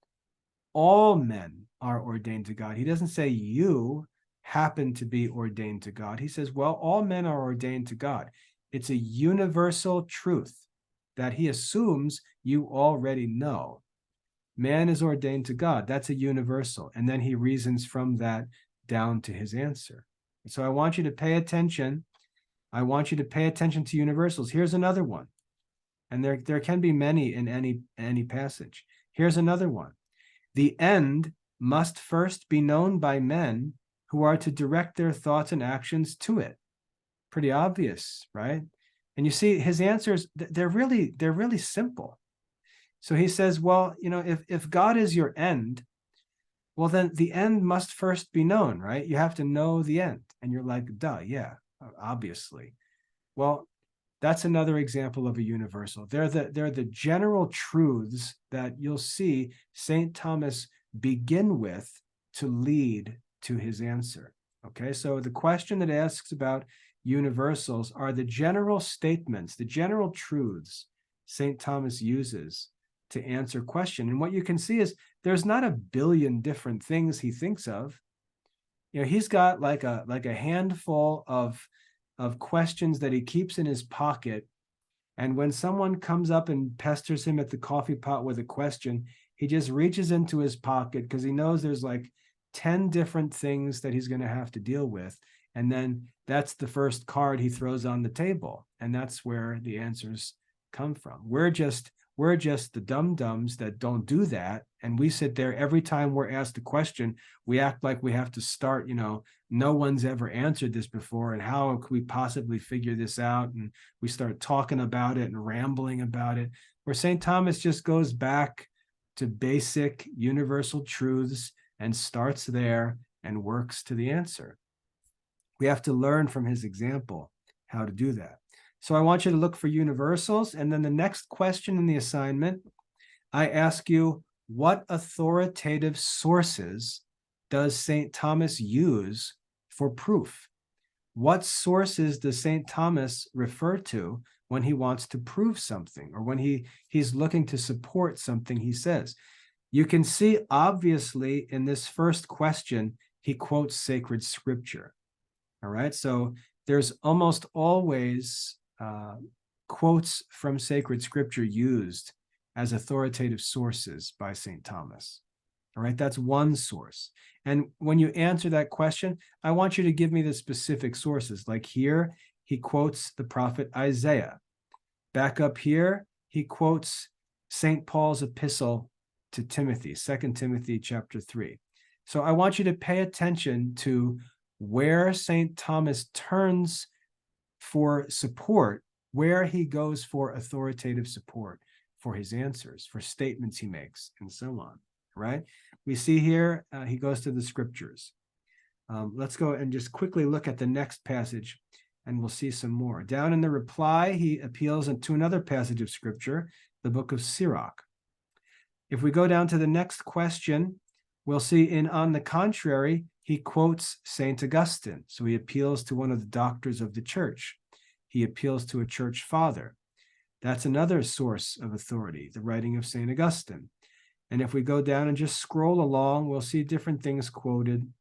All men are ordained to God. He doesn't say you happen to be ordained to God. He says, well, all men are ordained to God. It's a universal truth that he assumes you already know. Man is ordained to God. That's a universal. And then he reasons from that down to his answer. So I want you to pay attention. I want you to pay attention to universals. Here's another one. And there can be many in any passage. Here's another one. The end must first be known by men who are to direct their thoughts and actions to it. Pretty obvious, right? And you see his answers, they're really simple. So he says, well, if God is your end, well, then the end must first be known, right? You have to know the end. And you're like, duh, yeah, obviously. Well, that's another example of a universal. They're the general truths that you'll see St. Thomas begin with to lead to his answer. Okay, so the question that asks about universals are the general statements, the general truths St. Thomas uses to answer question. And what you can see is there's not a billion different things he thinks of. He's got like a handful of questions that he keeps in his pocket. And when someone comes up and pesters him at the coffee pot with a question, he just reaches into his pocket because he knows there's like 10 different things that he's going to have to deal with. And then that's the first card he throws on the table. And that's where the answers come from. We're just the dum-dums that don't do that. And we sit there every time we're asked a question, we act like we have to start, no one's ever answered this before. And how could we possibly figure this out? And we start talking about it and rambling about it. Where St. Thomas just goes back to basic universal truths and starts there and works to the answer. We have to learn from his example how to do that. So I want you to look for universals. And then the next question in the assignment, I ask you, what authoritative sources does St. Thomas use for proof? What sources does St. Thomas refer to when he wants to prove something or when he's looking to support something he says? You can see, obviously, in this first question, he quotes sacred scripture. All right, so there's almost always quotes from sacred scripture used as authoritative sources by St. Thomas. All right, that's one source. And when you answer that question, I want you to give me the specific sources. Like here, he quotes the prophet Isaiah. Back up here, he quotes St. Paul's epistle to Timothy, 2 Timothy chapter 3. So I want you to pay attention to where St. Thomas turns for support, where he goes for authoritative support for his answers, for statements he makes, and so on, right? We see here, he goes to the scriptures. Let's go and just quickly look at the next passage, and we'll see some more. Down in the reply, he appeals to another passage of scripture, the book of Sirach. If we go down to the next question, we'll see on the contrary, he quotes St. Augustine. So he appeals to one of the doctors of the church. He appeals to a church father. That's another source of authority, the writing of St. Augustine. And if we go down and just scroll along, we'll see different things quoted.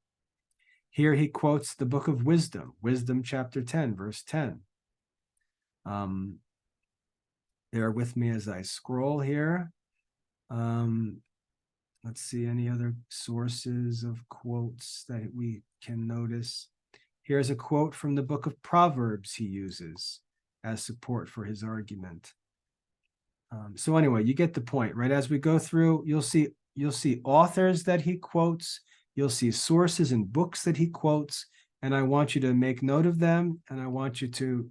Here he quotes the book of Wisdom, Wisdom chapter 10, verse 10. Bear with me as I scroll here. Let's see any other sources of quotes that we can notice. Here's a quote from the book of Proverbs he uses as support for his argument. So anyway, you get the point, right? As we go through, you'll see authors that he quotes, you'll see sources and books that he quotes, and I want you to make note of them, and I want you to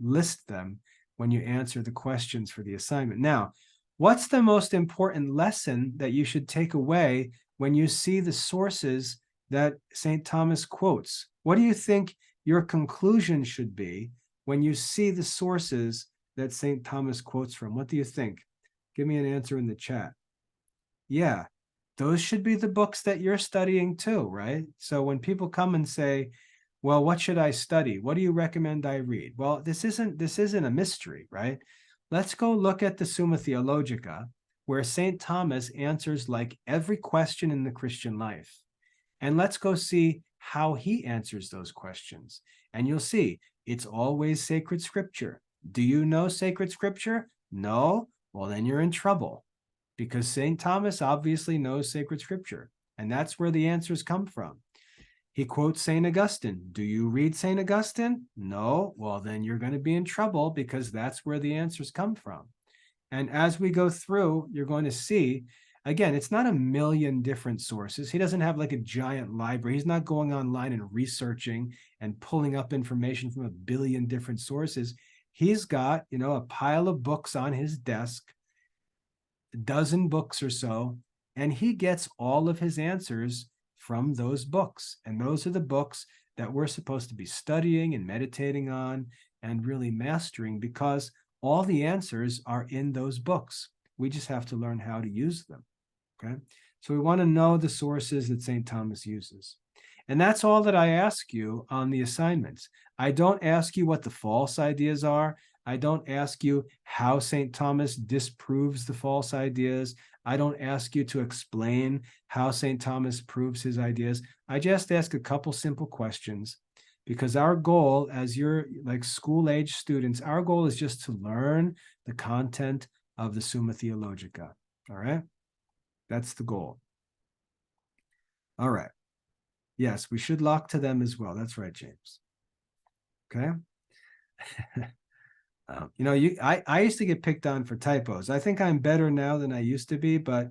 list them when you answer the questions for the assignment. Now, What's the most important lesson that you should take away when you see the sources that St. Thomas quotes? What do you think your conclusion should be when you see the sources that St. Thomas quotes from? What do you think? Give me an answer in the chat. Yeah, those should be the books that you're studying too, right? So when people come and say, well, what should I study? What do you recommend I read? Well, this isn't a mystery, right? Let's go look at the Summa Theologica, where St. Thomas answers like every question in the Christian life. And let's go see how he answers those questions. And you'll see it's always sacred scripture. Do you know sacred scripture? No? Well, then you're in trouble, because St. Thomas obviously knows sacred scripture, and that's where the answers come from. He quotes St. Augustine. Do you read St. Augustine? No? Well, then you're going to be in trouble, because that's where the answers come from. And as we go through, you're going to see, again, it's not a million different sources. He doesn't have like a giant library. He's not going online and researching and pulling up information from a billion different sources. He's got, a pile of books on his desk, a dozen books or so, and he gets all of his answers from those books. And those are the books that we're supposed to be studying and meditating on and really mastering, because all the answers are in those books. We just have to learn how to use them, okay? So we want to know the sources that St. Thomas uses. And that's all that I ask you on the assignments. I don't ask you what the false ideas are. I don't ask you how St. Thomas disproves the false ideas. I don't ask you to explain how St. Thomas proves his ideas. I just ask a couple simple questions, because our goal, as you're like school-age students, our goal is just to learn the content of the Summa Theologica, all right? That's the goal. All right. Yes, we should lock to them as well. That's right, James. Okay. I used to get picked on for typos. I think I'm better now than I used to be, but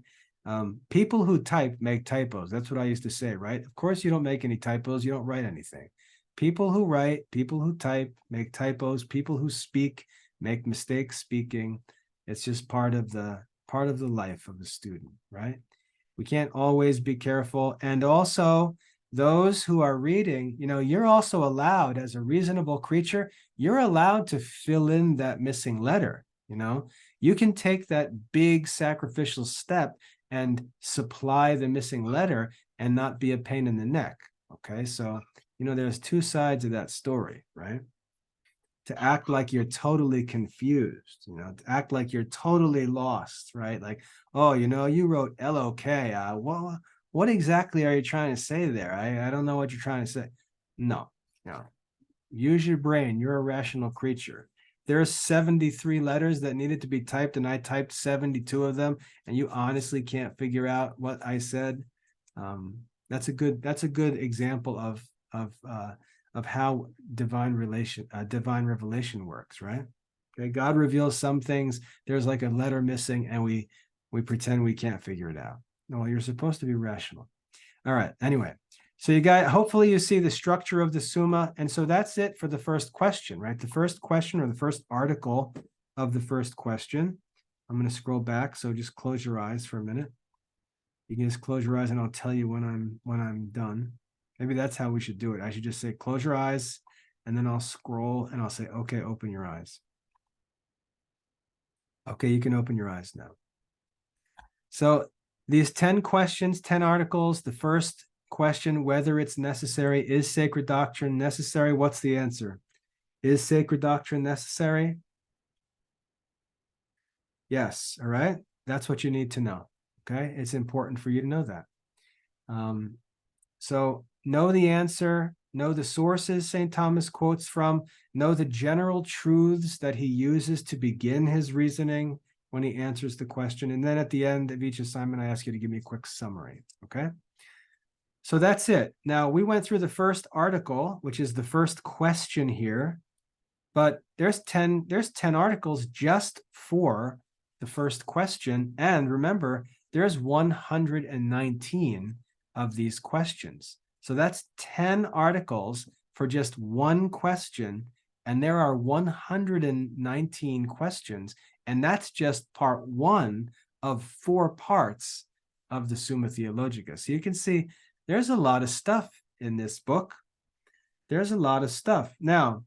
people who type make typos. That's what I used to say, right? Of course, you don't make any typos. You don't write anything. People who write, people who type make typos. People who speak make mistakes speaking. It's just part of the life of a student, right? We can't always be careful. And also, those who are reading, you're also allowed, as a reasonable creature, you're allowed to fill in that missing letter. You can take that big sacrificial step and supply the missing letter and not be a pain in the neck. Okay, so there's two sides of that story, right? To act like you're totally confused, to act like you're totally lost, right? Like, oh, you wrote L-O-K. What exactly are you trying to say there? I don't know what you're trying to say. No. Use your brain. You're a rational creature. There's 73 letters that needed to be typed, and I typed 72 of them, and you honestly can't figure out what I said. That's a good example of how divine revelation works, right? Okay, God reveals some things. There's like a letter missing, and we pretend we can't figure it out. No, you're supposed to be rational. All right. Anyway, so you guys, hopefully you see the structure of the Summa. And so that's it for the first question, right? The first question, or the first article of the first question. I'm going to scroll back. So just close your eyes for a minute. You can just close your eyes and I'll tell you when I'm done. Maybe that's how we should do it. I should just say, close your eyes, and then I'll scroll and I'll say, okay, open your eyes. Okay, you can open your eyes now. So these 10 questions, 10 articles. The first question, whether it's necessary. Is sacred doctrine necessary? What's the answer? Is sacred doctrine necessary? Yes. All right. That's what you need to know. Okay. It's important for you to know that. So know the answer, know the sources St. Thomas quotes from, know the general truths that he uses to begin his reasoning when he answers the question. And then at the end of each assignment, I ask you to give me a quick summary. Okay. So that's it. Now, we went through the first article, which is the first question here, but there's 10 articles just for the first question. And remember, there's 119 of these questions. So that's 10 articles for just one question. And there are 119 questions. And that's just part one of 4 parts of the Summa Theologica. So you can see there's a lot of stuff in this book. There's a lot of stuff. Now,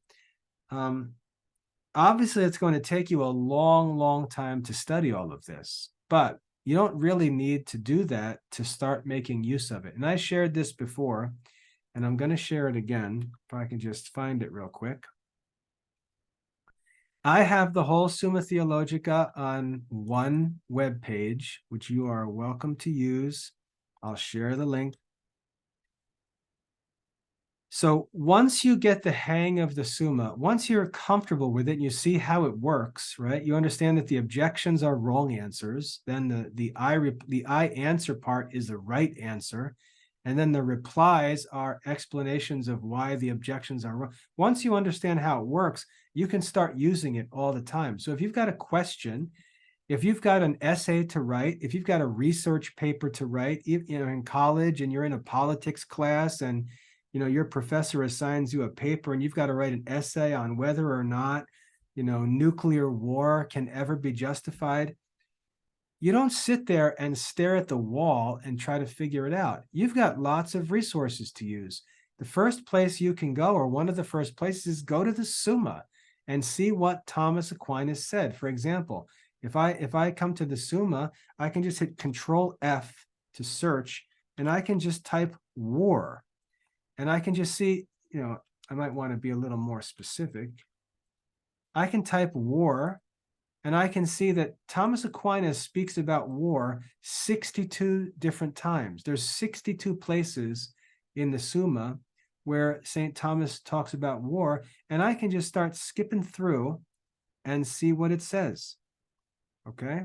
obviously, it's going to take you a long, long time to study all of this, but you don't really need to do that to start making use of it. And I shared this before, and I'm going to share it again, if I can just find it real quick. I have the whole Summa Theologica on one web page, which you are welcome to use. I'll share the link. So once you get the hang of the Summa, once you're comfortable with it and you see how it works, right? You understand that the objections are wrong answers. Then the I answer part is the right answer. And then the replies are explanations of why the objections are wrong. Once you understand how it works, you can start using it all the time. So if you've got a question, if you've got an essay to write, if you've got a research paper to write, in college and you're in a politics class and your professor assigns you a paper and you've got to write an essay on whether or not, nuclear war can ever be justified. You don't sit there and stare at the wall and try to figure it out. You've got lots of resources to use. The first place you can go, or one of the first places, is go to the Summa and see what Thomas Aquinas said. For example, if I come to the Summa, I can just hit Control F to search, and I can just type war. And I can just see, I might want to be a little more specific. I can type war, and I can see that Thomas Aquinas speaks about war 62 different times. There's 62 places in the Summa where St. Thomas talks about war, and I can just start skipping through and see what it says, okay?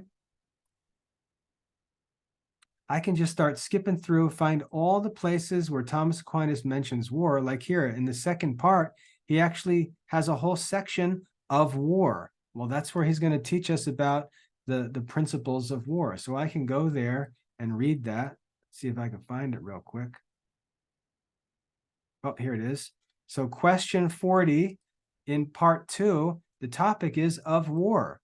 I can just start skipping through, find all the places where Thomas Aquinas mentions war. Like here in the second part, he actually has a whole section of war. Well, that's where he's going to teach us about the principles of war. So I can go there and read that. See if I can find it real quick. Oh, here it is. So question 40 in part 2, the topic is of war.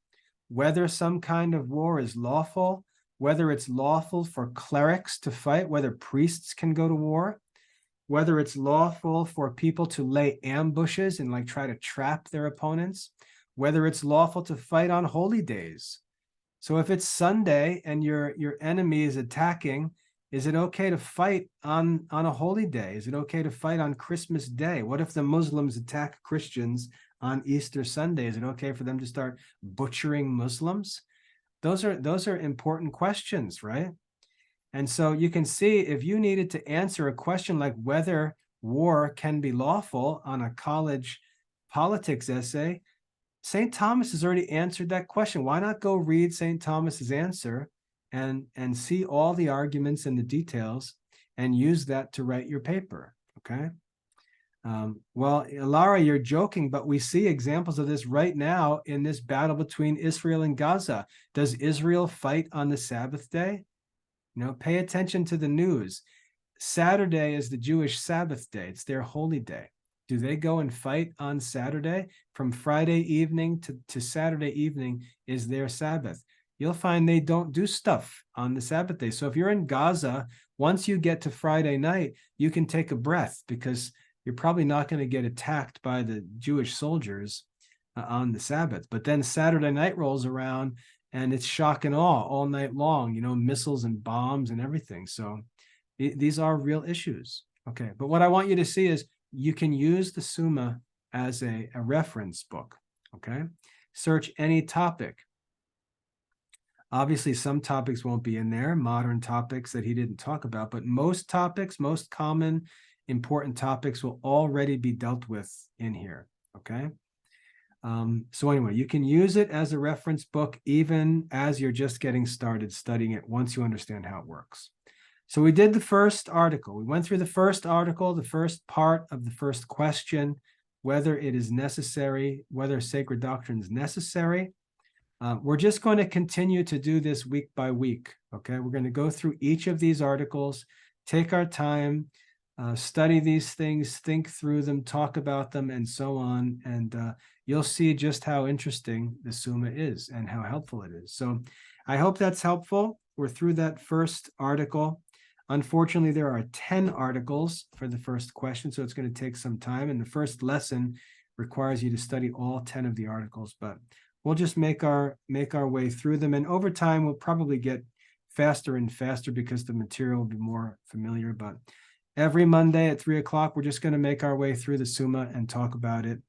Whether some kind of war is lawful, whether it's lawful for clerics to fight, whether priests can go to war, whether it's lawful for people to lay ambushes and try to trap their opponents, whether it's lawful to fight on holy days. So if it's Sunday and your enemy is attacking, is it okay to fight on a holy day? Is it okay to fight on Christmas Day? What if the Muslims attack Christians on Easter Sunday? Is it okay for them to start butchering Muslims? Those are important questions, right? And so you can see if you needed to answer a question like whether war can be lawful on a college politics essay, St. Thomas has already answered that question. Why not go read St. Thomas's answer and see all the arguments and the details and use that to write your paper, okay? Well, Lara, you're joking, but we see examples of this right now in this battle between Israel and Gaza. Does Israel fight on the Sabbath day? Pay attention to the news. Saturday is the Jewish Sabbath day. It's their holy day. Do they go and fight on Saturday? From Friday evening to Saturday evening is their Sabbath. You'll find they don't do stuff on the Sabbath day. So if you're in Gaza, once you get to Friday night, you can take a breath because you're probably not going to get attacked by the Jewish soldiers on the Sabbath. But then Saturday night rolls around and it's shock and awe all night long, missiles and bombs and everything. So these are real issues. Okay, but what I want you to see is you can use the Summa as a reference book, okay? Search any topic. Obviously, some topics won't be in there, modern topics that he didn't talk about, but most topics, most common, important topics will already be dealt with in here, okay? So anyway, you can use it as a reference book even as you're just getting started studying it once you understand how it works. So we did the first article. We went through the first article, the first part of the first question, whether it is necessary, whether sacred doctrine is necessary. We're just going to continue to do this week by week, okay? We're going to go through each of these articles, take our time, study these things, think through them, talk about them, and so on. And you'll see just how interesting the Summa is and how helpful it is. So I hope that's helpful. We're through that first article. Unfortunately, there are 10 articles for the first question, so it's going to take some time. And the first lesson requires you to study all 10 of the articles, but we'll just make our way through them. And over time, we'll probably get faster and faster because the material will be more familiar. But every Monday at 3 o'clock, we're just going to make our way through the Summa and talk about it.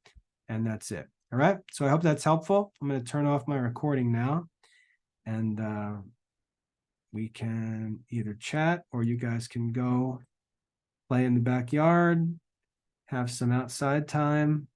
And that's it. All right. So I hope that's helpful. I'm going to turn off my recording now. And we can either chat or you guys can go play in the backyard, have some outside time.